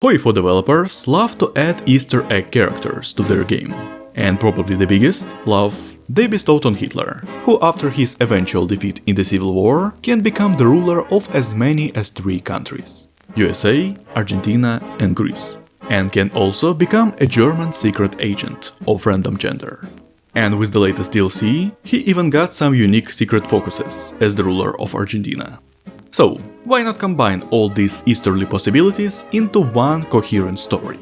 HOI4 developers love to add Easter egg characters to their game, and probably the biggest love they bestowed on Hitler, who after his eventual defeat in the Civil War can become the ruler of as many as 3 countries: USA, Argentina and Greece, and can also become a German secret agent of random gender. And with the latest DLC, he even got some unique secret focuses as the ruler of Argentina. So, why not combine all these Easterly possibilities into one coherent story?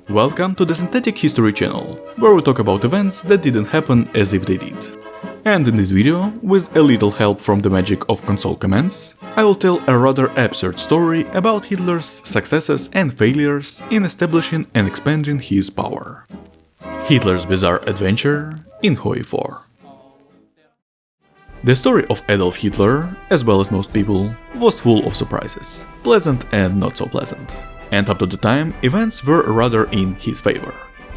Welcome to the Synthetic History channel, where we talk about events that didn't happen as if they did. And in this video, with a little help from the magic of console commands, I will tell a rather absurd story about Hitler's successes and failures in establishing and expanding his power. Hitler's bizarre adventure in HOI4. The story of Adolf Hitler, as well as most people, was full of surprises, pleasant and not so pleasant. And up to the time, events were rather in his favor.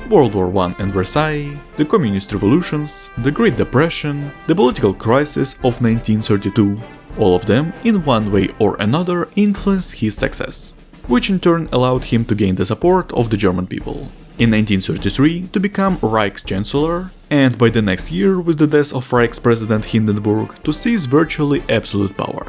World War I and Versailles, the communist revolutions, the Great Depression, the political crisis of 1932, all of them in one way or another influenced his success, which in turn allowed him to gain the support of the German people. In 1933 to become Reichschancellor, and by the next year with the death of Reich's President Hindenburg to seize virtually absolute power.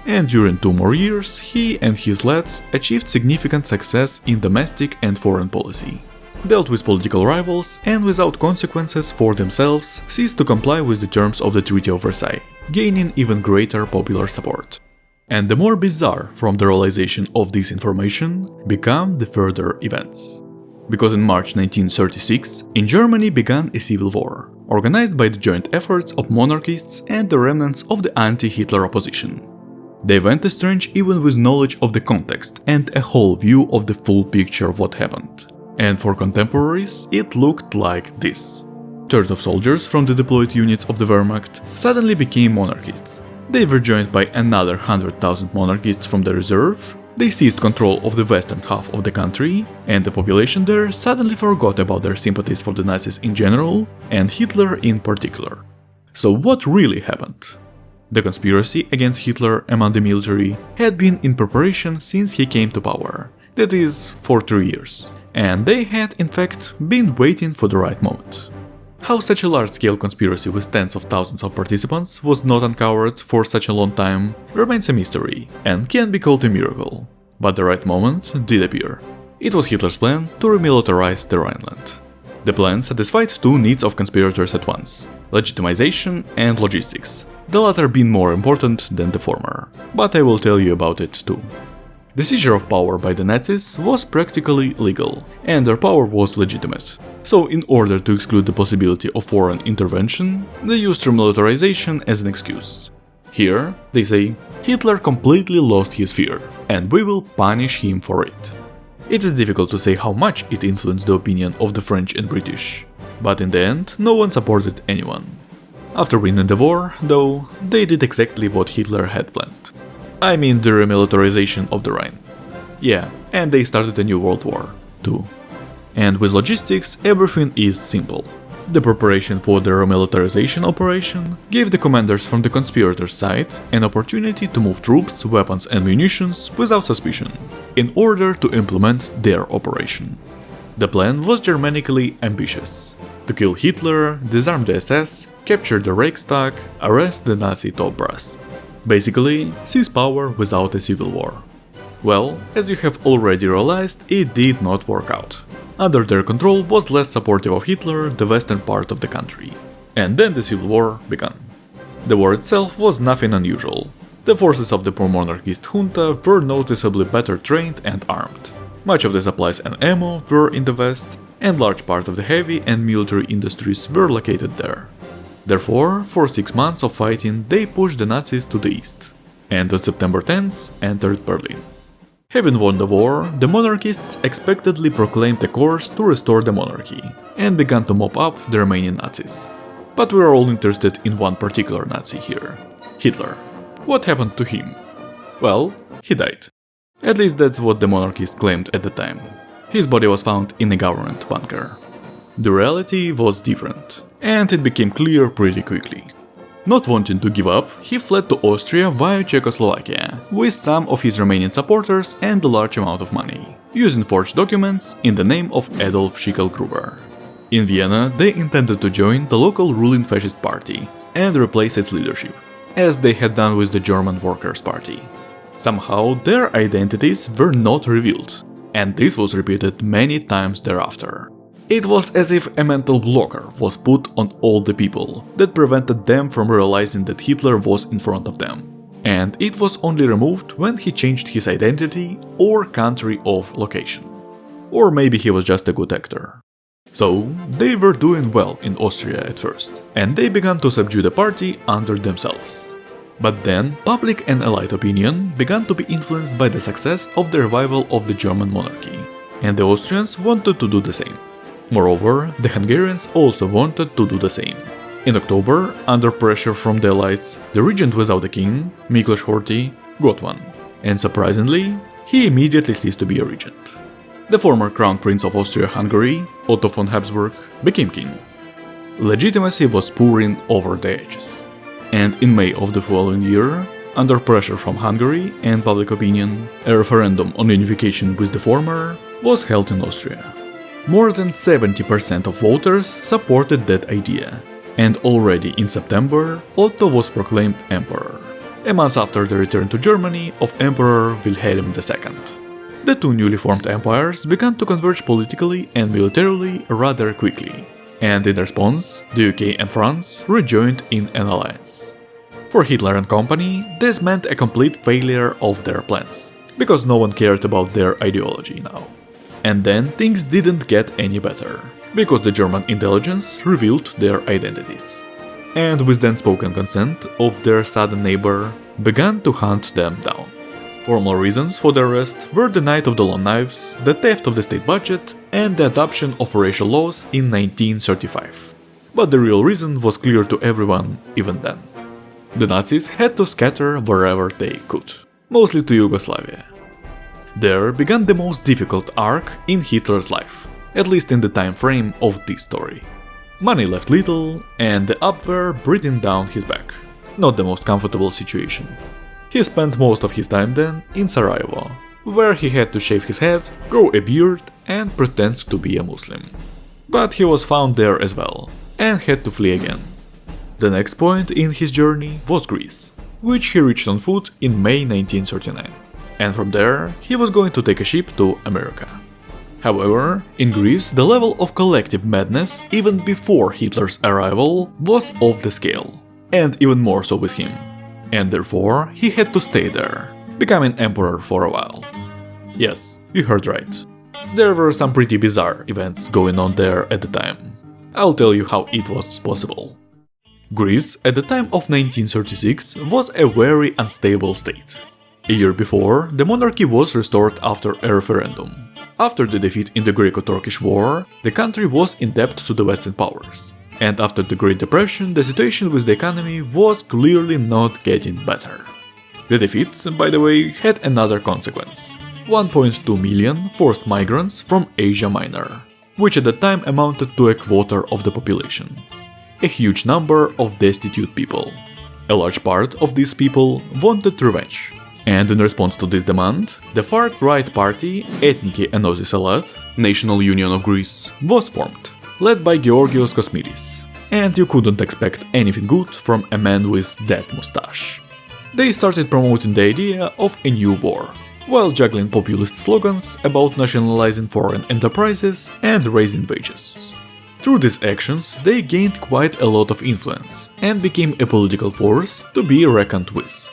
And during 2 more years, he and his lads achieved significant success in domestic and foreign policy, dealt with political rivals and without consequences for themselves ceased to comply with the terms of the Treaty of Versailles, gaining even greater popular support. And the more bizarre from the realization of this information become the further events. Because in March 1936, in Germany began a civil war, organized by the joint efforts of monarchists and the remnants of the anti-Hitler opposition. The event is strange even with knowledge of the context and a whole view of the full picture of what happened. And for contemporaries, it looked like this. Thirds of soldiers from the deployed units of the Wehrmacht suddenly became monarchists. They were joined by another 100,000 monarchists from the reserve. They seized control of the western half of the country, and the population there suddenly forgot about their sympathies for the Nazis in general, and Hitler in particular. So what really happened? The conspiracy against Hitler among the military had been in preparation since he came to power, that is, for 3 years, and they had in fact been waiting for the right moment. How such a large-scale conspiracy with tens of thousands of participants was not uncovered for such a long time remains a mystery and can be called a miracle. But the right moment did appear. It was Hitler's plan to remilitarize the Rhineland. The plan satisfied 2 needs of conspirators at once: legitimization and logistics, the latter being more important than the former, but I will tell you about it too. The seizure of power by the Nazis was practically legal, and their power was legitimate. So in order to exclude the possibility of foreign intervention, they used remilitarization as an excuse. Here, they say, Hitler completely lost his fear, and we will punish him for it. It is difficult to say how much it influenced the opinion of the French and British, but in the end, no one supported anyone. After winning the war, though, they did exactly what Hitler had planned. I mean the remilitarization of the Rhine. Yeah, and they started a new world war, too. And with logistics, everything is simple. The preparation for the remilitarization operation gave the commanders from the conspirators' side an opportunity to move troops, weapons and munitions without suspicion, in order to implement their operation. The plan was Germanically ambitious: to kill Hitler, disarm the SS, capture the Reichstag, arrest the Nazi top brass. Basically, seize power without a civil war. Well, as you have already realized, it did not work out. Under their control was less supportive of Hitler, the western part of the country. And then the civil war began. The war itself was nothing unusual. The forces of the pro-monarchist junta were noticeably better trained and armed. Much of the supplies and ammo were in the west, and large part of the heavy and military industries were located there. Therefore, for 6 months of fighting, they pushed the Nazis to the east, and on September 10th entered Berlin. Having won the war, the monarchists expectedly proclaimed a course to restore the monarchy, and began to mop up the remaining Nazis. But we are all interested in one particular Nazi here: Hitler. What happened to him? Well, he died. At least that's what the monarchists claimed at the time. His body was found in a government bunker. The reality was different, and it became clear pretty quickly. Not wanting to give up, he fled to Austria via Czechoslovakia, with some of his remaining supporters and a large amount of money, using forged documents in the name of Adolf Schickel-Gruber. In Vienna, they intended to join the local ruling fascist party and replace its leadership, as they had done with the German Workers' Party. Somehow, their identities were not revealed, and this was repeated many times thereafter. It was as if a mental blocker was put on all the people that prevented them from realizing that Hitler was in front of them, and it was only removed when he changed his identity or country of location. Or maybe he was just a good actor. So, they were doing well in Austria at first, and they began to subdue the party under themselves. But then, public and elite opinion began to be influenced by the success of the revival of the German monarchy, and the Austrians wanted to do the same. Moreover, the Hungarians also wanted to do the same. In October, under pressure from the elites, the regent without a king, Miklos Horthy, got one, and surprisingly, he immediately ceased to be a regent. The former crown prince of Austria-Hungary, Otto von Habsburg, became king. Legitimacy was pouring over the edges. And in May of the following year, under pressure from Hungary and public opinion, a referendum on unification with the former was held in Austria. More than 70% of voters supported that idea, and already in September, Otto was proclaimed emperor, a month after the return to Germany of Emperor Wilhelm II. The two newly formed empires began to converge politically and militarily rather quickly, and in response, the UK and France rejoined in an alliance. For Hitler and company, this meant a complete failure of their plans, because no one cared about their ideology now. And then things didn't get any better, because the German intelligence revealed their identities. And with the unspoken consent of their southern neighbor, began to hunt them down. Formal reasons for their arrest were the Night of the Long Knives, the theft of the state budget, and the adoption of racial laws in 1935. But the real reason was clear to everyone even then. The Nazis had to scatter wherever they could, mostly to Yugoslavia. There began the most difficult arc in Hitler's life, at least in the time frame of this story. Money left little, and the Abwehr breathing down his back. Not the most comfortable situation. He spent most of his time then in Sarajevo, where he had to shave his head, grow a beard, and pretend to be a Muslim. But he was found there as well, and had to flee again. The next point in his journey was Greece, which he reached on foot in May 1939. And from there, he was going to take a ship to America. However, in Greece, the level of collective madness, even before Hitler's arrival, was off the scale, and even more so with him. And therefore, he had to stay there, becoming emperor for a while. Yes, you heard right. There were some pretty bizarre events going on there at the time. I'll tell you how it was possible. Greece, at the time of 1936, was a very unstable state. A year before, the monarchy was restored after a referendum. After the defeat in the Greco-Turkish War, the country was in debt to the Western powers. And after the Great Depression, the situation with the economy was clearly not getting better. The defeat, by the way, had another consequence. 1.2 million forced migrants from Asia Minor, which at the time amounted to a quarter of the population. A huge number of destitute people. A large part of these people wanted revenge. And in response to this demand, the far-right party Ethniki Enosis Elat, National Union of Greece, was formed, led by Georgios Kosmidis. And you couldn't expect anything good from a man with that mustache. They started promoting the idea of a new war, while juggling populist slogans about nationalizing foreign enterprises and raising wages. Through these actions, they gained quite a lot of influence and became a political force to be reckoned with.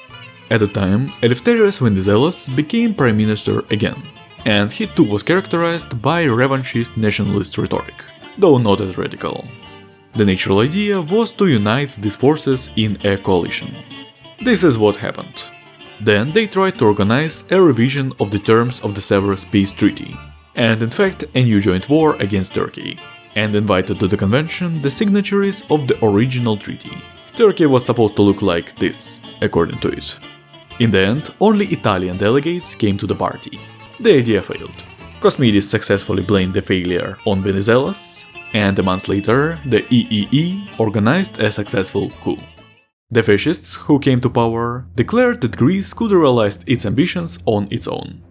At the time, Eleftherios Venizelos became prime minister again, and he too was characterized by revanchist nationalist rhetoric, though not as radical. The natural idea was to unite these forces in a coalition. This is what happened. Then they tried to organize a revision of the terms of the Severus Peace Treaty, and in fact a new joint war against Turkey, and invited to the convention the signatories of the original treaty. Turkey was supposed to look like this, according to it. In the end, only Italian delegates came to the party. The idea failed. Kosmidis successfully blamed the failure on Venizelos, and a month later, the EEE organized a successful coup. The fascists who came to power declared that Greece could realize its ambitions on its own.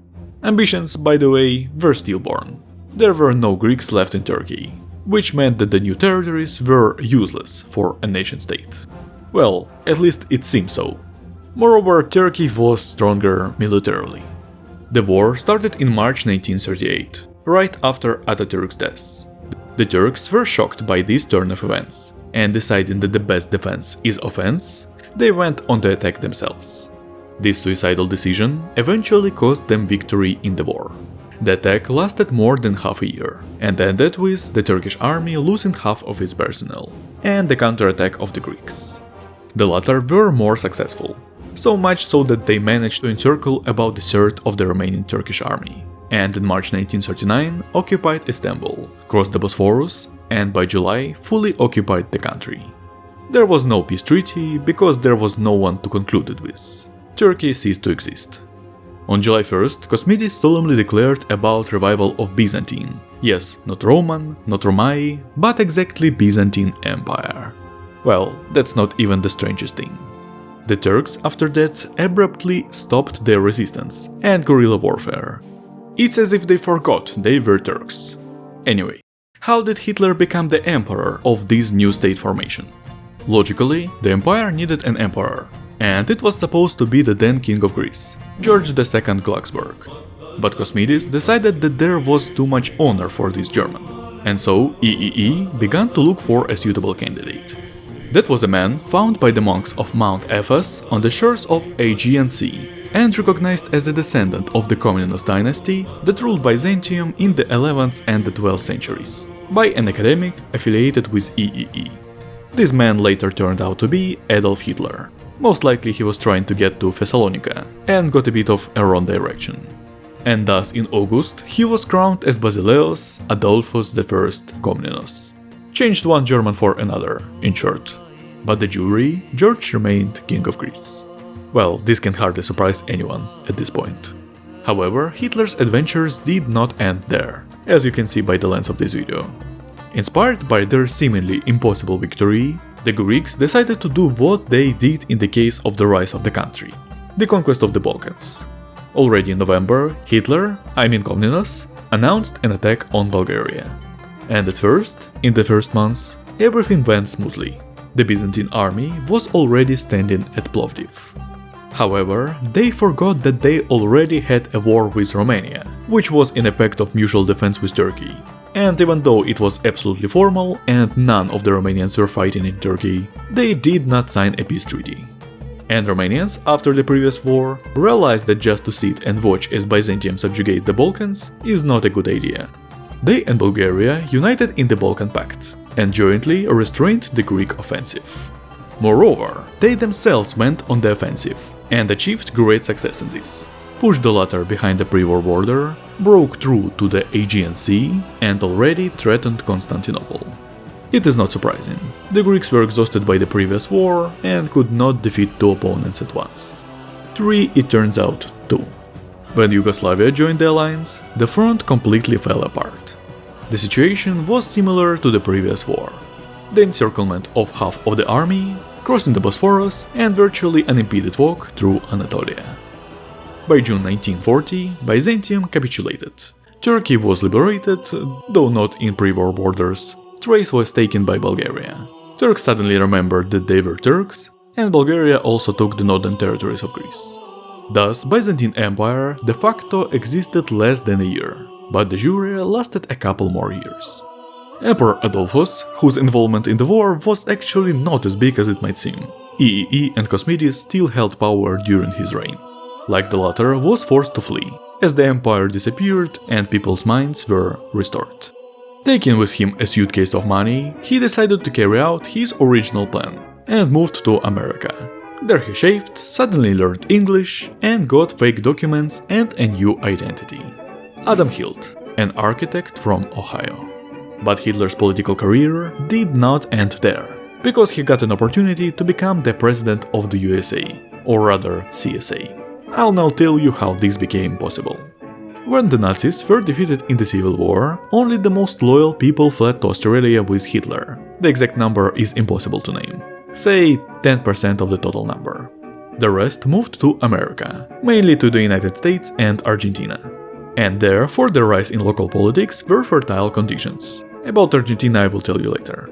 Ambitions, by the way, were stillborn. There were no Greeks left in Turkey, which meant that the new territories were useless for a nation-state. Well, at least it seemed so. Moreover, Turkey was stronger militarily. The war started in March 1938, right after Atatürk's death. The Turks were shocked by this turn of events, and deciding that the best defense is offense, they went on the attack themselves. This suicidal decision eventually cost them victory in the war. The attack lasted more than half a year, and ended with the Turkish army losing half of its personnel, and the counterattack of the Greeks. The latter were more successful, so much so that they managed to encircle about a third of the remaining Turkish army, and in March 1939 occupied Istanbul, crossed the Bosphorus, and by July fully occupied the country. There was no peace treaty because there was no one to conclude it with. Turkey ceased to exist. On July 1st, Cosmides solemnly declared about revival of Byzantine. Yes, not Roman, not Romai, but exactly Byzantine Empire. Well, that's not even the strangest thing. The Turks after that abruptly stopped their resistance and guerrilla warfare. It's as if they forgot they were Turks. Anyway, how did Hitler become the emperor of this new state formation? Logically, the empire needed an emperor, and it was supposed to be the then king of Greece, George II Glucksburg. But Cosmides decided that there was too much honor for this German, and so EEE began to look for a suitable candidate. That was a man found by the monks of Mount Athos on the shores of Aegean Sea, and recognized as a descendant of the Komnenos dynasty that ruled Byzantium in the 11th and the 12th centuries, by an academic affiliated with EEE. This man later turned out to be Adolf Hitler. Most likely he was trying to get to Thessalonica, and got a bit of a wrong direction. And thus in August he was crowned as Basileus Adolphus I Komnenos. Changed one German for another, in short. But de jure, George remained king of Greece. Well, this can hardly surprise anyone at this point. However, Hitler's adventures did not end there, as you can see by the length of this video. Inspired by their seemingly impossible victory, the Greeks decided to do what they did in the case of the rise of the country, the conquest of the Balkans. Already in November, Hitler, Komnenos, announced an attack on Bulgaria. And at first, in the first months, everything went smoothly. The Byzantine army was already standing at Plovdiv. However, they forgot that they already had a war with Romania, which was in a pact of mutual defense with Turkey. And even though it was absolutely formal and none of the Romanians were fighting in Turkey, they did not sign a peace treaty. And Romanians, after the previous war, realized that just to sit and watch as Byzantium subjugate the Balkans is not a good idea. They and Bulgaria united in the Balkan Pact, and jointly restrained the Greek offensive. Moreover, they themselves went on the offensive, and achieved great success in this. Pushed the latter behind the pre-war border, broke through to the Aegean Sea, and already threatened Constantinople. It is not surprising. The Greeks were exhausted by the previous war and could not defeat two opponents at once. 3, it turns out, 2. When Yugoslavia joined the alliance, the front completely fell apart. The situation was similar to the previous war. The encirclement of half of the army, crossing the Bosphorus, and virtually unimpeded walk through Anatolia. By June 1940, Byzantium capitulated. Turkey was liberated, though not in pre-war borders. Thrace was taken by Bulgaria. Turks suddenly remembered that they were Turks, and Bulgaria also took the northern territories of Greece. Thus, Byzantine Empire de facto existed less than a year, but de jure lasted a couple more years. Emperor Adolphus, whose involvement in the war was actually not as big as it might seem, EEE and Cosmides still held power during his reign. Like the latter, was forced to flee, as the empire disappeared and people's minds were restored. Taking with him a suitcase of money, he decided to carry out his original plan, and moved to America. There he shaved, suddenly learned English, and got fake documents and a new identity. Adam Hilt, an architect from Ohio. But Hitler's political career did not end there, because he got an opportunity to become the president of the USA, or rather CSA. I'll now tell you how this became possible. When the Nazis were defeated in the Civil War, only the most loyal people fled to Australia with Hitler. The exact number is impossible to name. say 10% of the total number. The rest moved to America, mainly to the United States and Argentina. And there, for the rise in local politics, were fertile conditions. About Argentina I will tell you later.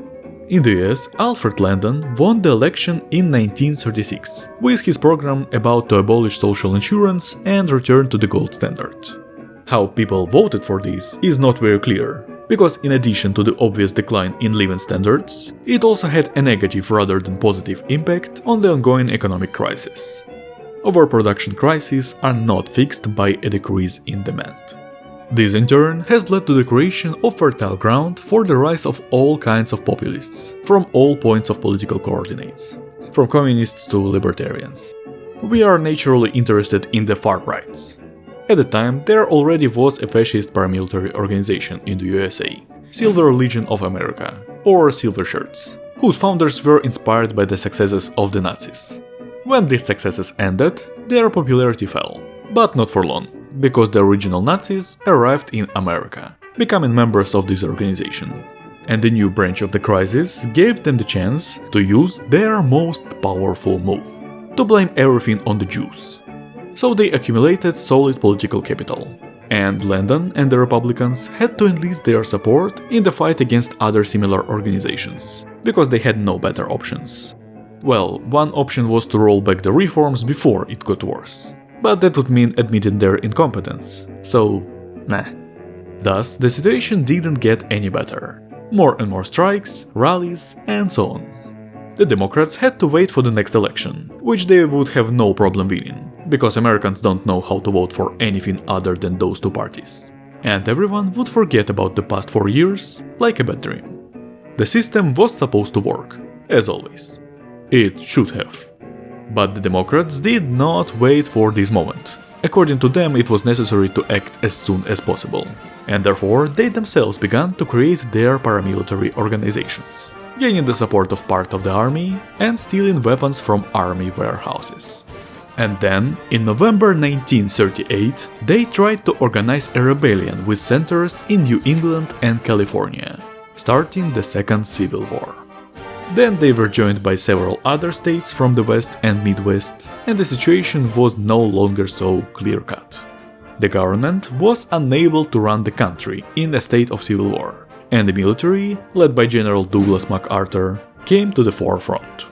In the US, Alfred Landon won the election in 1936 with his program about to abolish social insurance and return to the gold standard. How people voted for this is not very clear, because in addition to the obvious decline in living standards, it also had a negative rather than positive impact on the ongoing economic crisis. Overproduction crises are not fixed by a decrease in demand. This in turn has led to the creation of fertile ground for the rise of all kinds of populists, from all points of political coordinates, from communists to libertarians. We are naturally interested in the far rights. At the time, there already was a fascist paramilitary organization in the USA, Silver Legion of America, or Silver Shirts, whose founders were inspired by the successes of the Nazis. When these successes ended, their popularity fell, but not for long, because the original Nazis arrived in America, becoming members of this organization. And the new branch of the crisis gave them the chance to use their most powerful move, to blame everything on the Jews. So they accumulated solid political capital, and Landon and the Republicans had to enlist their support in the fight against other similar organizations, because they had no better options. Well, one option was to roll back the reforms before it got worse, but that would mean admitting their incompetence, so nah. Thus, the situation didn't get any better. More and more strikes, rallies, and so on. The Democrats had to wait for the next election, which they would have no problem winning, because Americans don't know how to vote for anything other than those two parties. And everyone would forget about the past 4 years like a bad dream. The system was supposed to work, as always. It should have. But the Democrats did not wait for this moment. According to them, it was necessary to act as soon as possible, and therefore they themselves began to create their paramilitary organizations, gaining the support of part of the army and stealing weapons from army warehouses. And then, in November 1938, they tried to organize a rebellion with centers in New England and California, starting the Second Civil War. Then they were joined by several other states from the West and Midwest, and the situation was no longer so clear-cut. The government was unable to run the country in a state of civil war, and the military, led by General Douglas MacArthur, came to the forefront.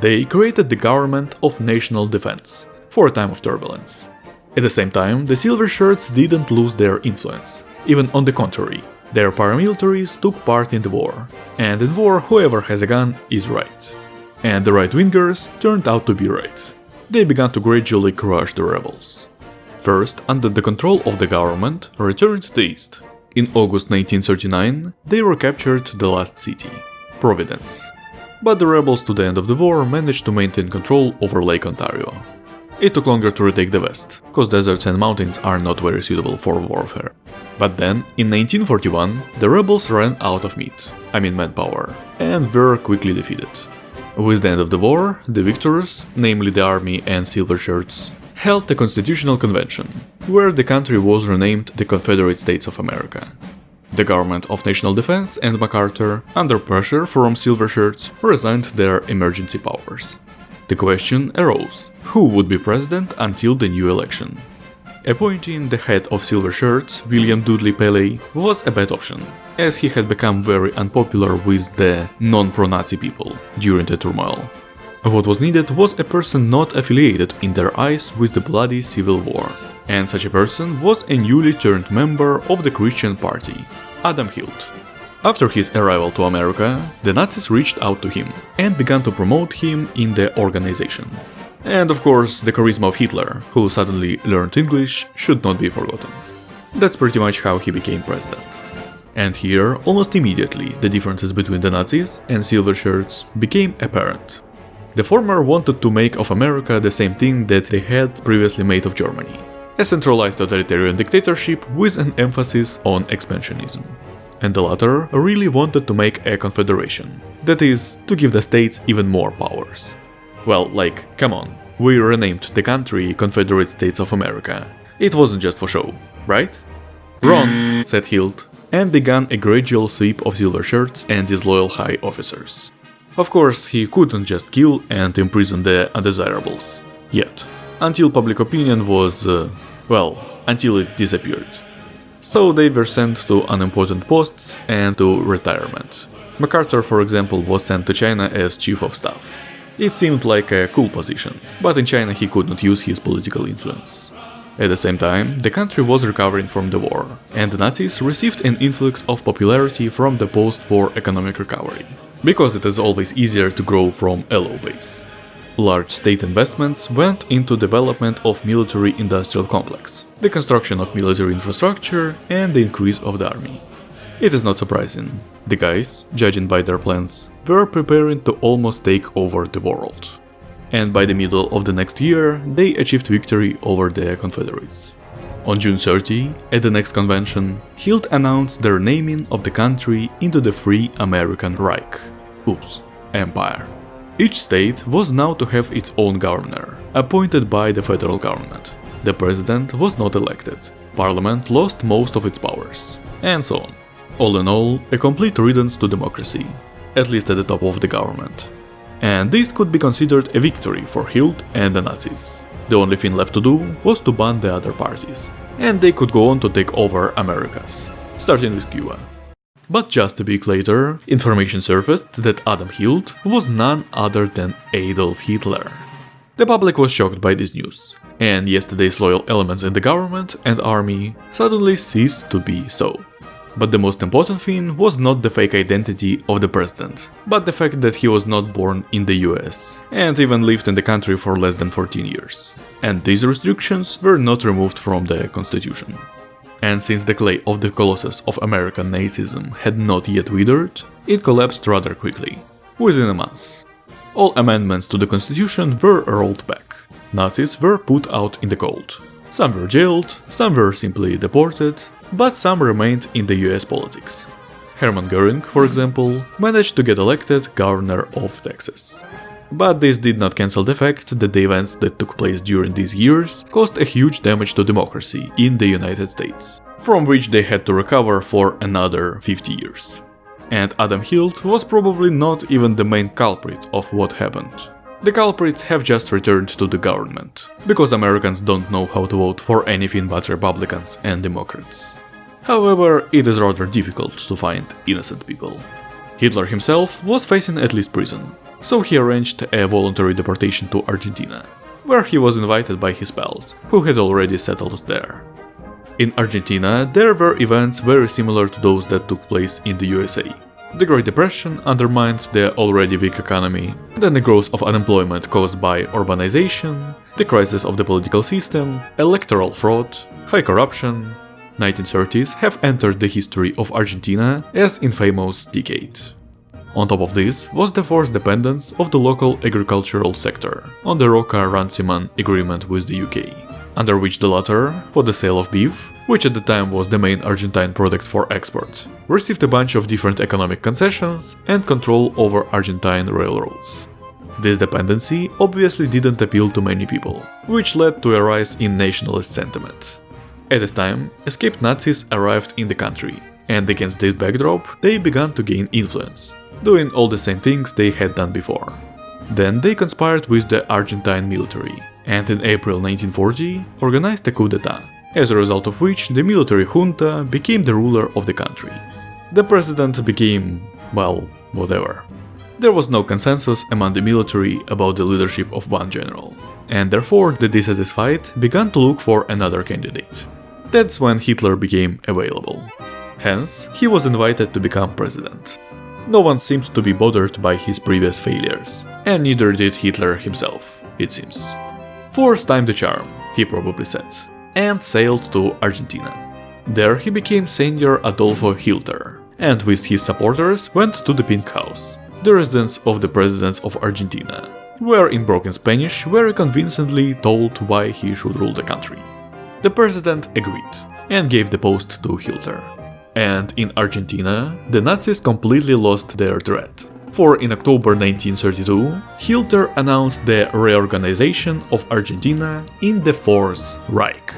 They created the Government of National Defense for a time of turbulence. At the same time, the Silver Shirts didn't lose their influence, even on the contrary. Their paramilitaries took part in the war, and in war whoever has a gun is right. And the right-wingers turned out to be right. They began to gradually crush the rebels. First, under the control of the government, returned to the east. In August 1939, they recaptured the last city, Providence. But the rebels to the end of the war managed to maintain control over Lake Ontario. It took longer to retake the west, cause deserts and mountains are not very suitable for warfare. But then, in 1941, the rebels ran out of manpower, and were quickly defeated. With the end of the war, the victors, namely the army and Silver Shirts, held a constitutional convention, where the country was renamed the Confederate States of America. The Government of National Defense and MacArthur, under pressure from Silver Shirts, resigned their emergency powers. The question arose: who would be president until the new election? Appointing the head of Silver Shirts, William Dudley Paley, was a bad option, as he had become very unpopular with the non-pro-Nazi people during the turmoil. What was needed was a person not affiliated in their eyes with the bloody civil war, and such a person was a newly turned member of the Christian Party, Adam Hilt. After his arrival to America, the Nazis reached out to him and began to promote him in the organization. And of course, the charisma of Hitler, who suddenly learned English, should not be forgotten. That's pretty much how he became president. And here, almost immediately, the differences between the Nazis and Silver Shirts became apparent. The former wanted to make of America the same thing that they had previously made of Germany: a centralized totalitarian dictatorship with an emphasis on expansionism. And the latter really wanted to make a confederation, that is, to give the states even more powers. Well, come on, we renamed the country Confederate States of America. It wasn't just for show, right? Wrong, said Hilt, and began a gradual sweep of Silver Shirts and disloyal high officers. Of course, he couldn't just kill and imprison the undesirables. Yet. Until public opinion was, until it disappeared. So they were sent to unimportant posts and to retirement. MacArthur, for example, was sent to China as chief of staff. It seemed like a cool position, but in China he could not use his political influence. At the same time, the country was recovering from the war, and the Nazis received an influx of popularity from the post-war economic recovery, because it is always easier to grow from a low base. Large state investments went into development of military-industrial complex, the construction of military infrastructure, and the increase of the army. It is not surprising. The guys, judging by their plans, were preparing to almost take over the world. And by the middle of the next year, they achieved victory over the Confederates. On June 30, at the next convention, Hilt announced their naming of the country into the Free American Reich. Empire. Each state was now to have its own governor, appointed by the federal government. The president was not elected, parliament lost most of its powers, and so on. All in all, a complete riddance to democracy, at least at the top of the government. And this could be considered a victory for Hilt and the Nazis. The only thing left to do was to ban the other parties, and they could go on to take over Americas, starting with Cuba. But just a week later, information surfaced that Adam Hilt was none other than Adolf Hitler. The public was shocked by this news, and yesterday's loyal elements in the government and army suddenly ceased to be so. But the most important thing was not the fake identity of the president, but the fact that he was not born in the US, and even lived in the country for less than 14 years. And these restrictions were not removed from the constitution. And since the clay of the colossus of American Nazism had not yet withered, it collapsed rather quickly, within a month. All amendments to the constitution were rolled back. Nazis were put out in the cold. Some were jailed, some were simply deported, but some remained in the US politics. Hermann Göring, for example, managed to get elected governor of Texas. But this did not cancel the fact that the events that took place during these years caused a huge damage to democracy in the United States, from which they had to recover for another 50 years. And Adam Hilt was probably not even the main culprit of what happened. The culprits have just returned to the government, because Americans don't know how to vote for anything but Republicans and Democrats. However, it is rather difficult to find innocent people. Hitler himself was facing at least prison, so he arranged a voluntary deportation to Argentina, where he was invited by his pals, who had already settled there. In Argentina, there were events very similar to those that took place in the USA. The Great Depression undermined the already weak economy, then the growth of unemployment caused by urbanization, the crisis of the political system, electoral fraud, high corruption. 1930s have entered the history of Argentina as infamous decade. On top of this was the forced dependence of the local agricultural sector on the Roca-Runciman agreement with the UK, under which the latter, for the sale of beef, which at the time was the main Argentine product for export, received a bunch of different economic concessions and control over Argentine railroads. This dependency obviously didn't appeal to many people, which led to a rise in nationalist sentiment. At this time, escaped Nazis arrived in the country, and against this backdrop, they began to gain influence, doing all the same things they had done before. Then they conspired with the Argentine military, and in April 1940 organized a coup d'etat, as a result of which the military junta became the ruler of the country. The president became, well, whatever. There was no consensus among the military about the leadership of one general, and therefore the dissatisfied began to look for another candidate. That's when Hitler became available. Hence, he was invited to become president. No one seemed to be bothered by his previous failures, and neither did Hitler himself, it seems. Fourth time the charm, he probably said, and sailed to Argentina. There he became Senior Adolfo Hitler, and with his supporters went to the Pink House, the residence of the presidents of Argentina, where in broken Spanish very convincingly told why he should rule the country. The president agreed, and gave the post to Hitler. And in Argentina, the Nazis completely lost their threat. For in October 1932, Hitler announced the reorganization of Argentina in the Fourth Reich.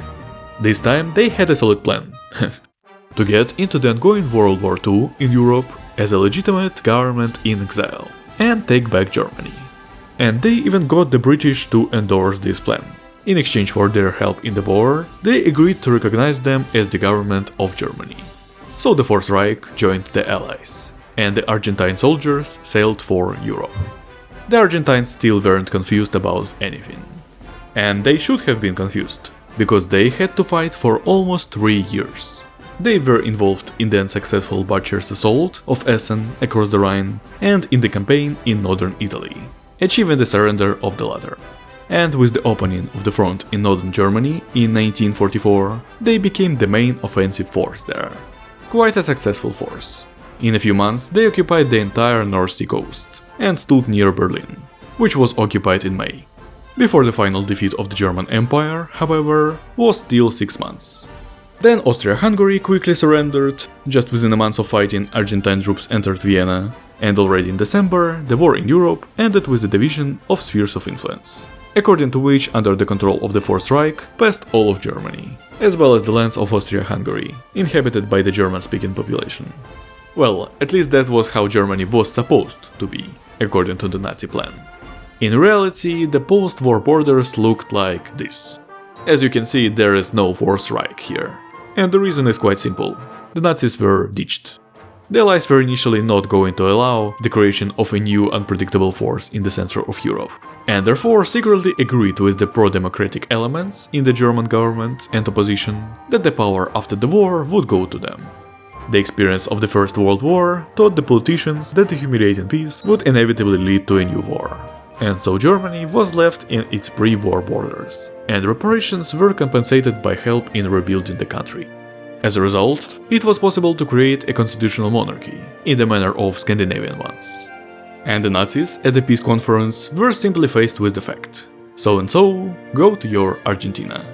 This time they had a solid plan to get into the ongoing World War II in Europe as a legitimate government in exile, and take back Germany. And they even got the British to endorse this plan. In exchange for their help in the war, they agreed to recognize them as the government of Germany. So the Fourth Reich joined the Allies, and the Argentine soldiers sailed for Europe. The Argentines still weren't confused about anything. And they should have been confused, because they had to fight for almost 3 years. They were involved in the unsuccessful butcher's assault of Essen across the Rhine and in the campaign in northern Italy, achieving the surrender of the latter. And with the opening of the front in northern Germany in 1944, they became the main offensive force there. Quite a successful force. In a few months they occupied the entire North Sea coast and stood near Berlin, which was occupied in May. Before the final defeat of the German Empire, however, was still 6 months. Then Austria-Hungary quickly surrendered. Just within a month of fighting, Argentine troops entered Vienna, and already in December, the war in Europe ended with the division of spheres of influence, according to which, under the control of the Fourth Reich, passed all of Germany, as well as the lands of Austria-Hungary, inhabited by the German-speaking population. Well, at least that was how Germany was supposed to be, according to the Nazi plan. In reality, the post-war borders looked like this. As you can see, there is no Fourth Reich here. And the reason is quite simple. The Nazis were ditched. The Allies were initially not going to allow the creation of a new unpredictable force in the center of Europe, and therefore secretly agreed with the pro-democratic elements in the German government and opposition that the power after the war would go to them. The experience of the First World War taught the politicians that the humiliating peace would inevitably lead to a new war. And so Germany was left in its pre-war borders, and reparations were compensated by help in rebuilding the country. As a result, it was possible to create a constitutional monarchy, in the manner of Scandinavian ones. And the Nazis at the peace conference were simply faced with the fact: so and so, go to your Argentina.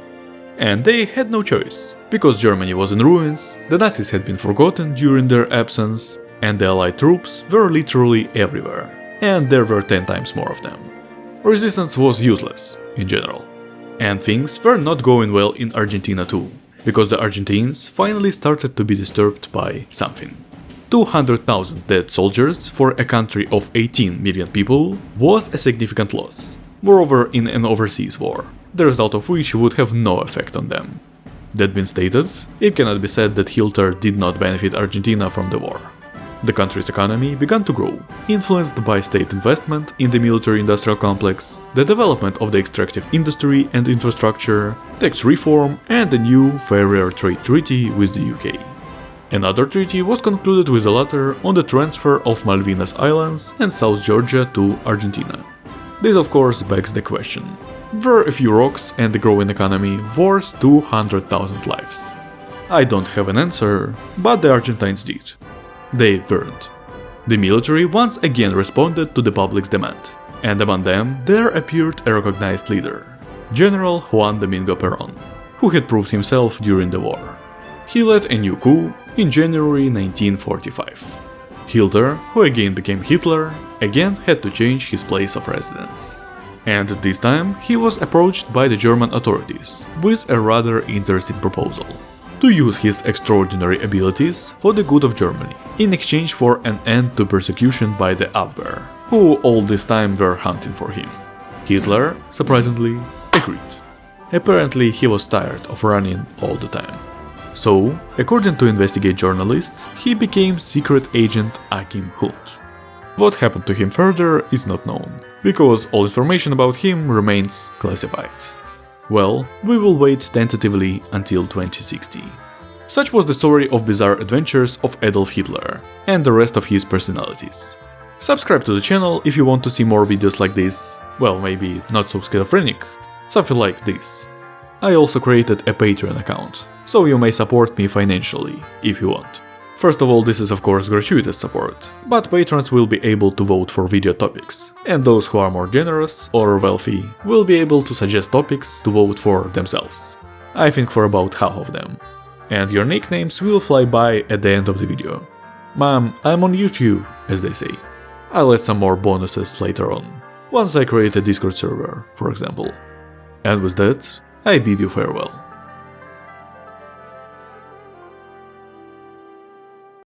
And they had no choice, because Germany was in ruins, the Nazis had been forgotten during their absence, and the Allied troops were literally everywhere. And there were 10 times more of them. Resistance was useless, in general. And things were not going well in Argentina too, because the Argentines finally started to be disturbed by something. 200,000 dead soldiers for a country of 18 million people was a significant loss, moreover in an overseas war, the result of which would have no effect on them. That being stated, it cannot be said that Hitler did not benefit Argentina from the war. The country's economy began to grow, influenced by state investment in the military-industrial complex, the development of the extractive industry and infrastructure, tax reform, and a new fairer trade treaty with the UK. Another treaty was concluded with the latter on the transfer of Malvinas Islands and South Georgia to Argentina. This of course begs the question: were a few rocks and the growing economy worth 200,000 lives? I don't have an answer, but the Argentines did. They weren't. The military once again responded to the public's demand, and among them there appeared a recognized leader, General Juan Domingo Perón, who had proved himself during the war. He led a new coup in January 1945. Hitler, who again became Hitler, again had to change his place of residence. And this time he was approached by the German authorities with a rather interesting proposal: to use his extraordinary abilities for the good of Germany, in exchange for an end to persecution by the Abwehr, who all this time were hunting for him. Hitler, surprisingly, agreed. Apparently he was tired of running all the time. So, according to investigate journalists, he became secret agent Achim Hilt. What happened to him further is not known, because all information about him remains classified. Well, we will wait tentatively until 2060. Such was the story of bizarre adventures of Adolf Hitler and the rest of his personalities. Subscribe to the channel if you want to see more videos like this, well, maybe not so schizophrenic, something like this. I also created a Patreon account, so you may support me financially if you want. First of all, this is of course gratuitous support, but patrons will be able to vote for video topics, and those who are more generous or wealthy will be able to suggest topics to vote for themselves. I think for about half of them. And your nicknames will fly by at the end of the video. Mom, I'm on YouTube, as they say. I'll add some more bonuses later on, once I create a Discord server, for example. And with that, I bid you farewell.